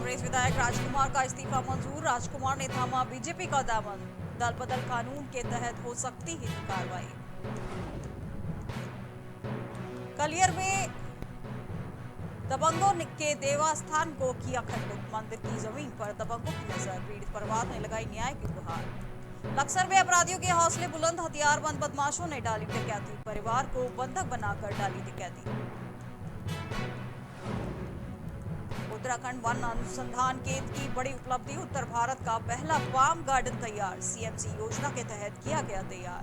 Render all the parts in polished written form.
कांग्रेस विधायक राजकुमार का इस्तीफा मंजूर। राजकुमार ने थामा बीजेपी का दामन। दल बदल कानून के तहत हो सकती है कार्रवाई। कलियर में दबंगों के देवस्थान को किया खंडित। मंदिर की जमीन पर दबंगों की नजर। पीड़ित परिवार ने लगाई न्याय की गुहार। लक्सर में अपराधियों के हौसले बुलंद। हथियारबंद बदमाशों ने डाली डकैती। परिवार को बंधक बनाकर डाली डकैती। उत्तराखंड वन अनुसंधान केंद्र की बड़ी उपलब्धि। उत्तर भारत का पहला पाम गार्डन तैयार। सीएमसी योजना के तहत किया गया तैयार।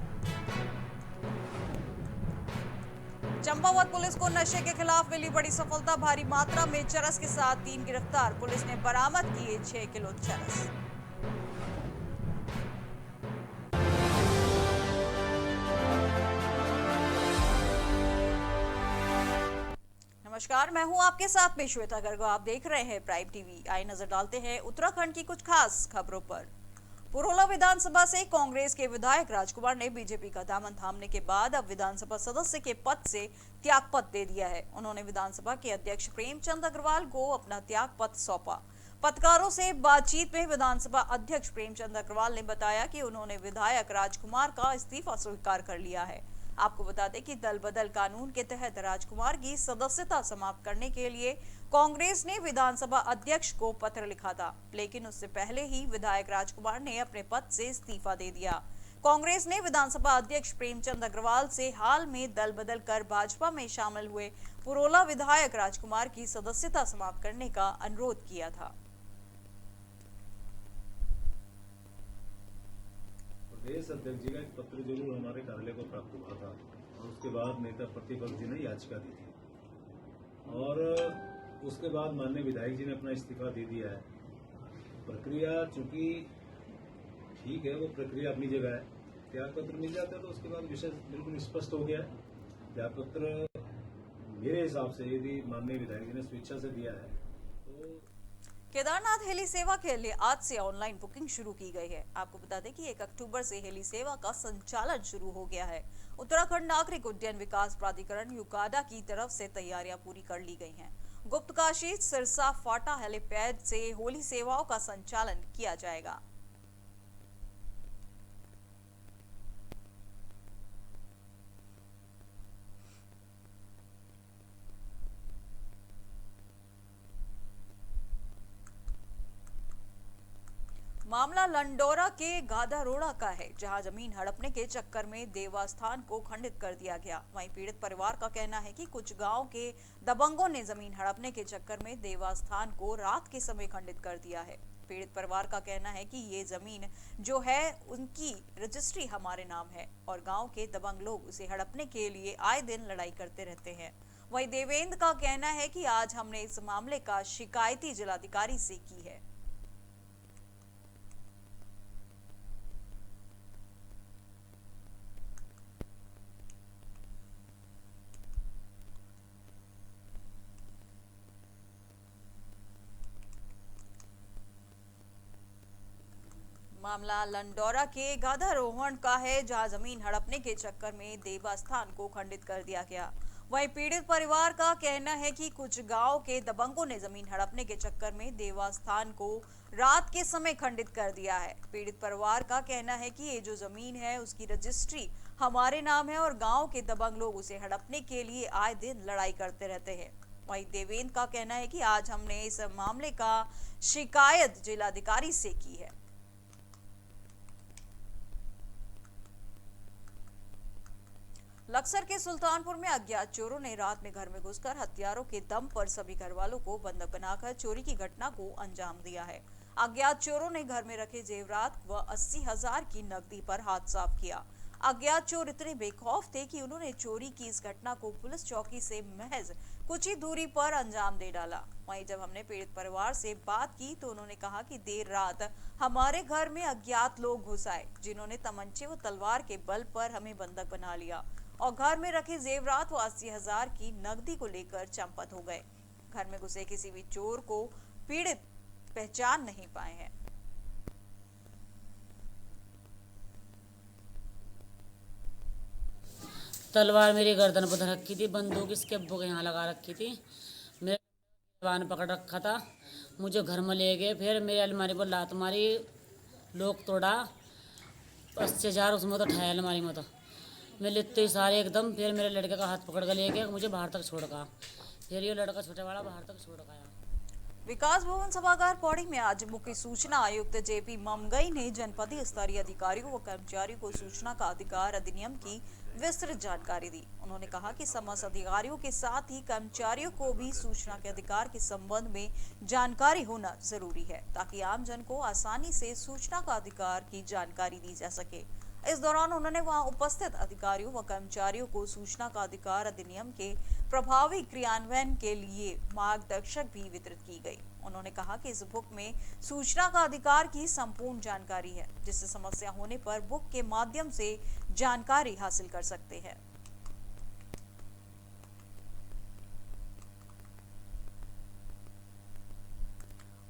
चंपावत पुलिस को नशे के खिलाफ मिली बड़ी सफलता। भारी मात्रा में चरस के साथ 3 गिरफ्तार। पुलिस ने बरामद किए 6 किलो चरस। नमस्कार, मैं हूं आपके साथ में श्वेता गर्ग। आप देख रहे हैं प्राइम टीवी। आइए नजर डालते हैं उत्तराखंड की कुछ खास खबरों पर। पुरोला विधानसभा से कांग्रेस के विधायक राजकुमार ने बीजेपी का दामन थामने के बाद अब विधानसभा सदस्य के पद से त्यागपत्र दे दिया है। उन्होंने विधानसभा के अध्यक्ष प्रेमचंद अग्रवाल को अपना त्यागपत्र सौंपा। पत्रकारों से बातचीत में विधानसभा अध्यक्ष प्रेमचंद अग्रवाल ने बताया कि उन्होंने विधायक राजकुमार का इस्तीफा स्वीकार कर लिया है। आपको बता दें कि दल बदल कानून के तहत राजकुमार की सदस्यता समाप्त करने के लिए कांग्रेस ने विधानसभा अध्यक्ष को पत्र लिखा था, लेकिन उससे पहले ही विधायक राजकुमार ने अपने पद से इस्तीफा दे दिया। कांग्रेस ने विधानसभा अध्यक्ष प्रेमचंद अग्रवाल से हाल में दल बदल कर भाजपा में शामिल हुए पुरोला विधायक राजकुमार की सदस्यता समाप्त करने का अनुरोध किया था। प्रदेश अध्यक्ष जी का एक पत्र जरूर हमारे कार्यालय को प्राप्त हुआ था और उसके बाद नेता प्रतिपक्ष जी ने याचिका दी थी और उसके बाद माननीय विधायक जी ने अपना इस्तीफा दे दिया है। प्रक्रिया चूंकि ठीक है, वो प्रक्रिया अपनी जगह है। त्याग पत्र मिल जाता है तो उसके बाद विषय बिल्कुल स्पष्ट हो गया है। त्याग पत्र मेरे हिसाब से यदि माननीय विधायक जी ने स्वेच्छा से दिया है तो केदारनाथ हेली सेवा के लिए आज से ऑनलाइन बुकिंग शुरू की गई है। आपको बता दें कि 1 अक्टूबर से हेली सेवा का संचालन शुरू हो गया है। उत्तराखंड नागरिक उड्डयन विकास प्राधिकरण यूकाडा की तरफ से तैयारियां पूरी कर ली गई हैं। गुप्तकाशी सिरसा फाटा हेलीपैड से होली सेवाओं का संचालन किया जाएगा। मामला लंडोरा के गादारोड़ा का है, जहां जमीन हड़पने के चक्कर में देवस्थान को खंडित कर दिया गया। वहीं पीड़ित परिवार का कहना है कि कुछ गांव के दबंगों ने जमीन हड़पने के चक्कर में देवस्थान को रात के समय खंडित कर दिया है। पीड़ित परिवार का कहना है कि ये जमीन जो है उनकी रजिस्ट्री हमारे नाम है और गांव के दबंग लोग उसे हड़पने के लिए आए दिन लड़ाई करते रहते हैं। वहीं देवेंद्र का कहना है कि आज हमने इस मामले का शिकायती जिलाधिकारी से की है। मामला लंडोरा के गाधारोहण का है, जहां जमीन हड़पने के चक्कर में देवस्थान को खंडित कर दिया गया। वहीं पीड़ित परिवार का कहना है कि कुछ गांव के दबंगों ने जमीन हड़पने के चक्कर में देवस्थान को रात के समय खंडित कर दिया है। पीड़ित परिवार का कहना है कि ये जो जमीन है उसकी रजिस्ट्री हमारे नाम है और गांव के दबंग लोग उसे हड़पने के लिए आए दिन लड़ाई करते रहते हैं। वहीं देवेंद्र का कहना है कि आज हमने इस मामले का शिकायत जिलाधिकारी से की है। लक्सर के सुल्तानपुर में अज्ञात चोरों ने रात में घर में घुसकर हथियारों के दम पर सभी घरवालों को बंधक बनाकर चोरी की घटना को अंजाम दिया है। अज्ञात चोरों ने घर में रखे जेवरात व 80,000 की नकदी पर हाथ साफ किया। अज्ञात चोर इतने बेखौफ थे कि उन्होंने चोरी की इस घटना को पुलिस चौकी से महज कुछ ही दूरी पर अंजाम दे डाला। वहीं जब हमने पीड़ित परिवार से बात की तो उन्होंने कहा कि देर रात हमारे घर में अज्ञात लोग घुस आए, जिन्होंने तमंचे व तलवार के बल पर हमें बंधक बना लिया और घर में रखे जेवरात व 80,000 की नकदी को लेकर चंपत हो गए। घर में घुसे किसी भी चोर को पीड़ित पहचान नहीं पाए हैं। तलवार मेरी गर्दन पर रखी थी, बंदूक इसके अब्बू के यहाँ लगा रखी थी। मेरे जवान पकड़ रखा था। मुझे घर में ले गए, फिर मेरी अलमारी पर लात मारी, लोग तोड़ा, 80,000 उसमें तो उठाया अलमारी में। तो मैं लेते ही सारे एकदम, फिर मेरे लड़के का हाथ पकड़ कर ले गए, मुझे बाहर तक छोड़ का, फिर ये लड़का छोटे वाला बाहर तक छोड़ का आया। विकास भवन सभागार पौड़ी में आज मुख्य सूचना आयुक्त जेपी ममगई ने जनपदीय स्तरीय अधिकारियों व कर्मचारियों को सूचना का अधिकार अधिनियम की विस्तृत जानकारी दी। उन्होंने कहा कि समस्त अधिकारियों के साथ ही कर्मचारियों को भी सूचना के अधिकार के संबंध में जानकारी होना जरूरी है, ताकि आम जन को आसानी से सूचना का अधिकार की जानकारी दी जा सके। इस दौरान उन्होंने वहां उपस्थित अधिकारियों व कर्मचारियों को सूचना का अधिकार अधिनियम के प्रभावी क्रियान्वयन के लिए मार्गदर्शक भी वितरित की गई। उन्होंने कहा कि इस बुक में सूचना का अधिकार की संपूर्ण जानकारी है, जिससे समस्या होने पर बुक के माध्यम से जानकारी हासिल कर सकते हैं।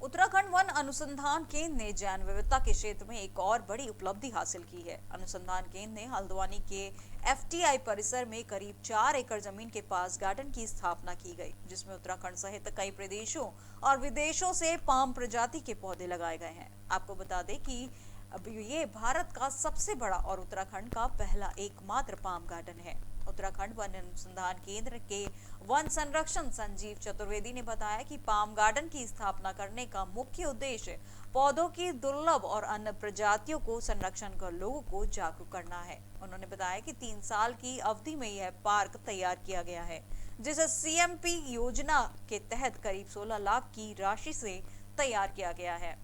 उत्तराखंड वन अनुसंधान केंद्र ने जैव विविधता के क्षेत्र में एक और बड़ी उपलब्धि हासिल की है। अनुसंधान केंद्र ने हल्द्वानी के FTI परिसर में करीब 4 एकड़ जमीन के पास गार्डन की स्थापना की गई, जिसमें उत्तराखंड सहित कई प्रदेशों और विदेशों से पाम प्रजाति के पौधे लगाए गए हैं। आपको बता दें कि अब ये भारत का सबसे बड़ा और उत्तराखंड का पहला एकमात्र पाम गार्डन है। उत्तराखंड वन अनुसंधान केंद्र के वन संरक्षण संजीव चतुर्वेदी ने बताया कि पाम गार्डन की स्थापना करने का मुख्य उद्देश्य पौधों की दुर्लभ और अन्य प्रजातियों को संरक्षण कर लोगों को जागरूक करना है। उन्होंने बताया कि 3 साल की अवधि में यह पार्क तैयार किया गया है, जिसे CMP योजना के तहत करीब 16 लाख की राशि से तैयार किया गया है।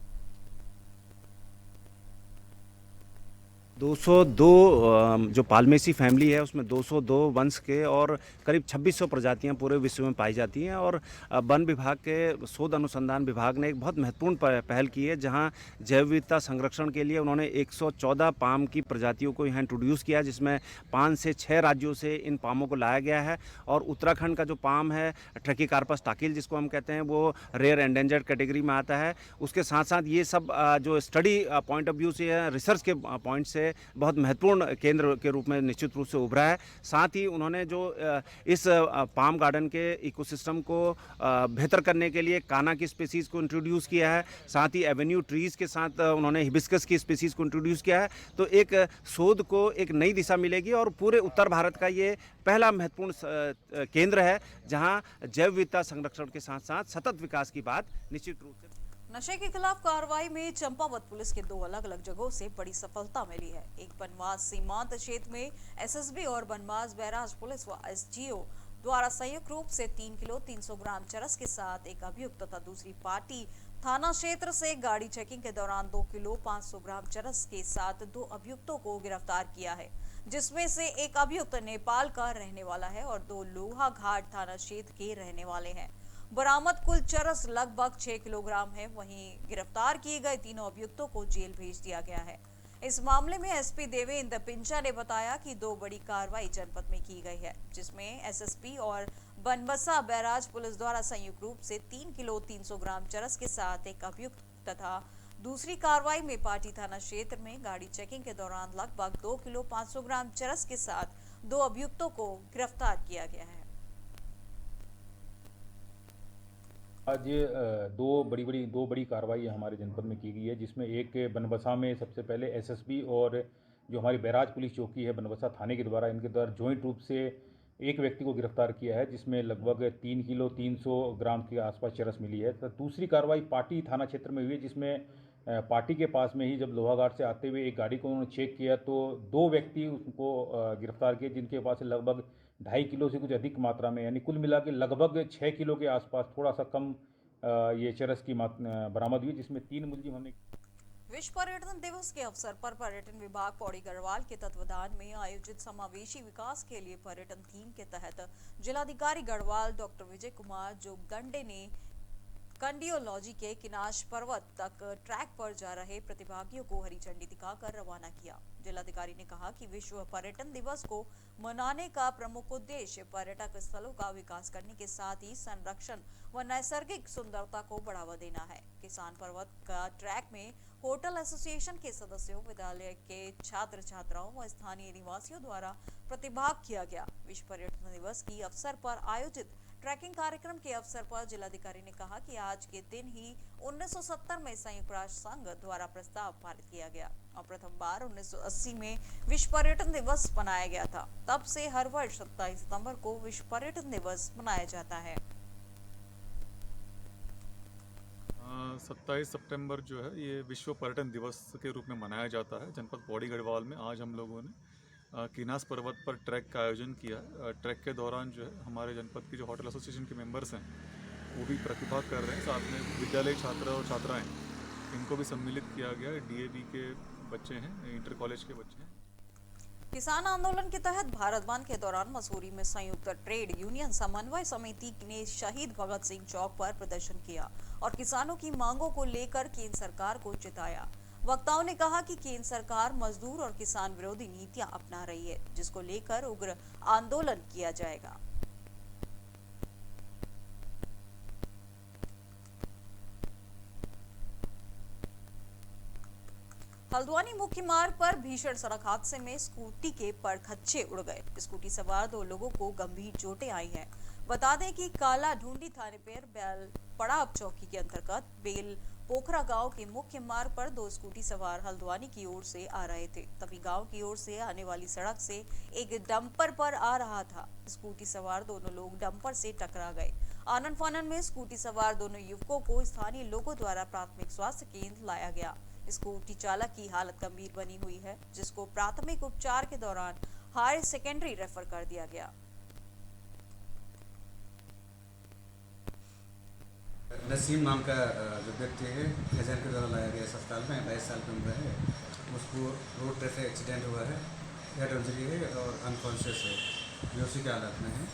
202 जो पालमेसी फैमिली है उसमें 202 वंश के और करीब 2600 प्रजातियां पूरे विश्व में पाई जाती हैं। और वन विभाग के शोध अनुसंधान विभाग ने एक बहुत महत्वपूर्ण पहल की है, जहां जैव विविधता संरक्षण के लिए उन्होंने 114 पाम की प्रजातियों को यहाँ इंट्रोड्यूस किया, जिसमें 5 से 6 राज्यों से इन पामों को लाया गया है। और उत्तराखंड का जो पाम है ट्रैकिकार्पस टाकिल जिसको हम कहते हैं, वो रेयर एंडेंजर्ड कैटेगरी में आता है। उसके साथ साथ ये सब जो स्टडी पॉइंट ऑफ व्यू से या रिसर्च के पॉइंट से बहुत महत्वपूर्ण केंद्र के रूप में निश्चित रूप से उभरा है। साथ ही उन्होंने जो इस पाम गार्डन के इकोसिस्टम को बेहतर करने के लिए काना की स्पीसीज़ को इंट्रोड्यूस किया है। साथ ही एवेन्यू ट्रीज़ के साथ उन्होंने हिबिस्कस की स्पीसीज़ को इंट्रोड्यूस किया है। तो एक शोध को एक नई दिशा मिलेगी और पूरे उत्तर भारत का ये पहला महत्वपूर्ण केंद्र है, जहां जैव विविधता संरक्षण के साथ साथ सतत विकास की बात निश्चित रूप से। नशे के खिलाफ कार्रवाई में चंपावत पुलिस के 2 अलग-अलग जगहों से बड़ी सफलता मिली है। एक बनवास सीमांत क्षेत्र में SSB और बनवास बैराज पुलिस व SGO द्वारा संयुक्त रूप से 3 किलो 300 ग्राम चरस के साथ एक अभियुक्त तथा दूसरी पार्टी थाना क्षेत्र से गाड़ी चेकिंग के दौरान 2 किलो 500 ग्राम चरस के साथ 2 अभियुक्तों को गिरफ्तार किया है, जिसमें से एक अभियुक्त नेपाल का रहने वाला है और 2 लोहा घाट थाना क्षेत्र के रहने वाले हैं। बरामद कुल चरस लगभग 6 किलोग्राम है। वहीं गिरफ्तार किए गए तीनों अभियुक्तों को जेल भेज दिया गया है। इस मामले में SP देवेंद्र पिंचा ने बताया कि 2 बड़ी कार्रवाई जनपद में की गई है, जिसमें SSP और बनबसा बैराज पुलिस द्वारा संयुक्त रूप से 3 किलो 300 ग्राम चरस के साथ एक अभियुक्त तथा दूसरी कार्रवाई में पाटी थाना क्षेत्र में गाड़ी चेकिंग के दौरान लगभग 2 किलो 500 ग्राम चरस के साथ 2 अभियुक्तों को गिरफ्तार किया गया है। आज दो बड़ी कार्रवाई हमारे जनपद में की गई है, जिसमें एक बनबसा में सबसे पहले SSB और जो हमारी बैराज पुलिस चौकी है बनबसा थाने के द्वारा इनके द्वारा जॉइंट रूप से एक व्यक्ति को गिरफ्तार किया है, जिसमें लगभग 3 किलो 300 ग्राम के आसपास चरस मिली है। तो दूसरी कार्रवाई पाटी थाना क्षेत्र में हुई है, जिसमें पार्टी के पास में ही जब लोहाघाट से आते हुए एक गाड़ी को उन्होंने चेक किया तो 2 व्यक्ति उनको गिरफ्तार किए, जिनके पास लगभग 2.5 किलो से कुछ अधिक मात्रा में, यानी कुल मिला के लगभग 6 किलो के आसपास, थोड़ा सा कम ये चरस की बरामद हुई, जिसमें 3 मुलजिम हमने। विश्व पर्यटन दिवस के अवसर पर पर्यटन विभाग पौड़ी गढ़वाल के तत्वावधान में आयोजित समावेशी विकास के लिए पर्यटन थीम के तहत जिलाधिकारी गढ़वाल डॉक्टर विजय कुमार जोगदंडे ने कंडियोलॉजी के किनाश पर्वत तक ट्रैक पर जा रहे प्रतिभागियों को हरी झंडी दिखाकर रवाना किया। जिलाधिकारी ने कहा कि विश्व पर्यटन दिवस को मनाने का प्रमुख उद्देश्य पर्यटक स्थलों का विकास करने के साथ ही संरक्षण व नैसर्गिक सुंदरता को बढ़ावा देना है। किसान पर्वत का ट्रैक में होटल एसोसिएशन के सदस्यों, विद्यालय के छात्र छात्राओं व स्थानीय निवासियों द्वारा प्रतिभाग किया गया। विश्व पर्यटन दिवस की अवसर पर आयोजित ट्रैकिंग कार्यक्रम के अवसर पर जिलाधिकारी ने कहा कि आज के दिन ही 1970 में संयुक्त राष्ट्र संघ द्वारा प्रस्ताव पारित किया गया और प्रथम बार 1980 में विश्व पर्यटन दिवस मनाया गया था। तब से हर वर्ष 27 सितंबर को विश्व पर्यटन दिवस मनाया जाता है। 27 सितंबर जो है ये विश्व पर्यटन दिवस के रूप में मनाया जाता है। जनपद पौड़ी गढ़वाल में आज हम लोगों ने कीनास पर्वत पर ट्रैक का आयोजन किया। ट्रैक के दौरान जो है हमारे जनपद की जो होटल एसोसिएशन के मेंबर्स हैं वो भी प्रतिभाग कर रहे हैं। साथ में विद्यालय छात्र और छात्राएं इनको भी सम्मिलित किया गया। डीएवी के बच्चे हैं, इंटर कॉलेज के बच्चे हैं। किसान आंदोलन के तहत भारत बंद के दौरान मसूरी में संयुक्त ट्रेड यूनियन समन्वय समिति ने शहीद भगत सिंह चौक पर प्रदर्शन किया और किसानों की मांगों को लेकर केंद्र सरकार को चिताया। वक्ताओं ने कहा कि केंद्र सरकार मजदूर और किसान विरोधी नीतियां अपना रही है, जिसको लेकर उग्र आंदोलन किया जाएगा। हल्द्वानी मुख्य मार्ग पर भीषण सड़क हादसे में स्कूटी के परखच्चे उड़ गए। स्कूटी सवार 2 लोगों को गंभीर चोटें आई हैं। बता दें कि काला ढूंढी थाने पर बेल पड़ाव चौकी के अंतर्गत बेल पोखरा गांव के मुख्य मार्ग पर 2 स्कूटी सवार हल्द्वानी की ओर से आ रहे थे। तभी गांव की ओर से आने वाली सड़क से एक डंपर पर आ रहा था। स्कूटी सवार दोनों लोग डंपर से टकरा गए। आनन फानन में स्कूटी सवार दोनों युवकों को स्थानीय लोगों द्वारा प्राथमिक स्वास्थ्य केंद्र लाया गया। स्कूटी चालक की हालत गंभीर बनी हुई है, जिसको प्राथमिक उपचार के दौरान हायर सेकेंडरी रेफर कर दिया गया। नसीम नाम का जो व्यक्ति है एजेंट के द्वारा लाया गया अस्पताल में। 22 साल की उम्र है। उसको रोड ट्रैफिक एक्सीडेंट हुआ है, हेड इंजरी है और अनकॉन्शियस है, बेहोशी की हालत में है।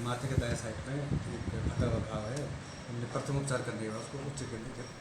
माथे के दाएं साइड में एक फटा हुआ घाव है। हमने प्रथम उपचार करने के बाद उसको उच्च केंद्रीय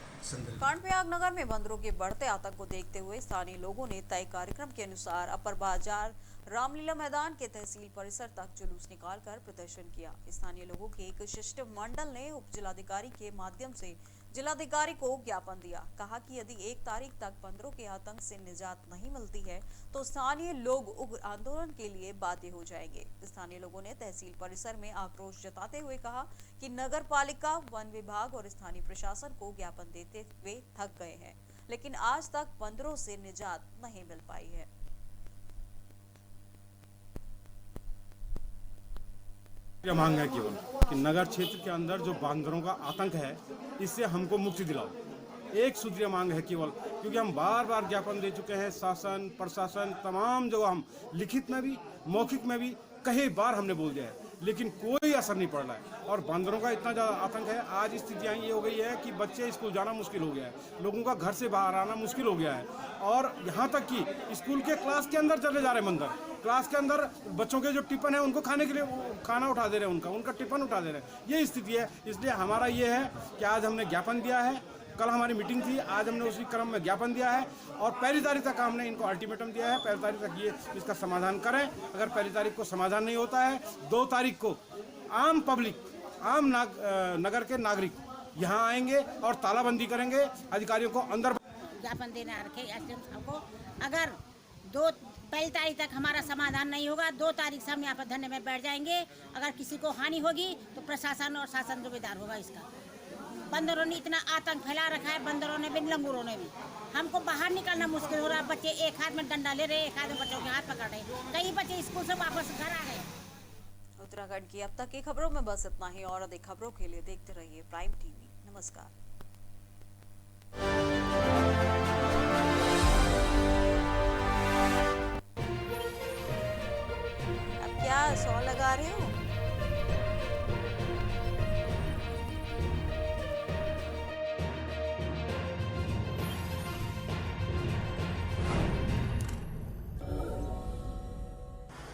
कांडप्रयाग नगर में बंदरों के बढ़ते आतंक को देखते हुए स्थानीय लोगों ने तय कार्यक्रम के अनुसार अपर बाजार रामलीला मैदान के तहसील परिसर तक जुलूस निकालकर प्रदर्शन किया। स्थानीय लोगों के एक शिष्टमंडल ने उप जिलाधिकारी के माध्यम से जिलाधिकारी को ज्ञापन दिया। कहा कि यदि 1 तारीख तक बंदरों के आतंक से निजात नहीं मिलती है तो स्थानीय लोग उग्र आंदोलन के लिए बाध्य हो जाएंगे। स्थानीय लोगों ने तहसील परिसर में आक्रोश जताते हुए कहा कि नगर पालिका, वन विभाग और स्थानीय प्रशासन को ज्ञापन देते हुए थक गए हैं, लेकिन आज तक बंदरों से निजात नहीं मिल पाई है। यह मांग है केवल कि नगर क्षेत्र के अंदर जो बांदरों का आतंक है इससे हमको मुक्ति दिलाओ। एक सूत्रीय मांग है केवल, क्योंकि हम बार बार ज्ञापन दे चुके हैं। शासन प्रशासन तमाम जगह हम लिखित में भी मौखिक में भी कई बार हमने बोल दिया है, लेकिन कोई असर नहीं पड़ रहा है। और बांदरों का इतना ज़्यादा आतंक है, आज स्थितियाँ ये हो गई है कि बच्चे स्कूल जाना मुश्किल हो गया है, लोगों का घर से बाहर आना मुश्किल हो गया है। और यहाँ तक कि स्कूल के क्लास के अंदर चले जा रहे हैं बंदर। क्लास के अंदर बच्चों के जो टिफिन है उनको खाने के लिए खाना उठा दे रहे हैं, उनका टिफिन उठा दे रहे हैं। ये स्थिति है। इसलिए हमारा ये है कि आज हमने ज्ञापन दिया है। कल हमारी मीटिंग थी, आज हमने उसी क्रम में ज्ञापन दिया है और 1 तारीख तक हमने इनको अल्टीमेटम दिया है। 1 तारीख तक ये इसका समाधान करें। अगर 1 तारीख को समाधान नहीं होता है, 2 तारीख को आम पब्लिक, नगर के नागरिक यहाँ आएंगे और तालाबंदी करेंगे। अधिकारियों को अंदर ज्ञापन देना रखे हमको। अगर 1 तारीख तक हमारा समाधान नहीं होगा, 2 तारीख से हम यहाँ पर धरने में बैठ जाएंगे। अगर किसी को हानि होगी तो प्रशासन और शासन जिम्मेदार होगा इसका। बंदरों ने इतना आतंक फैला रखा है, बंदरों ने भी, लंगूरों ने भी। हमको बाहर निकलना मुश्किल हो रहा है। बच्चे एक हाथ में डंडा ले रहे, एक हाथ में बच्चों के हाथ पकड़ रहे। कई बच्चे स्कूल से वापस घर आ गए। उत्तराखंड की अब तक की खबरों में बस इतना ही। और अधिक खबरों के लिए देखते रहिए प्राइम टीवी। नमस्कार। अब क्या 100 लगा रहे हो?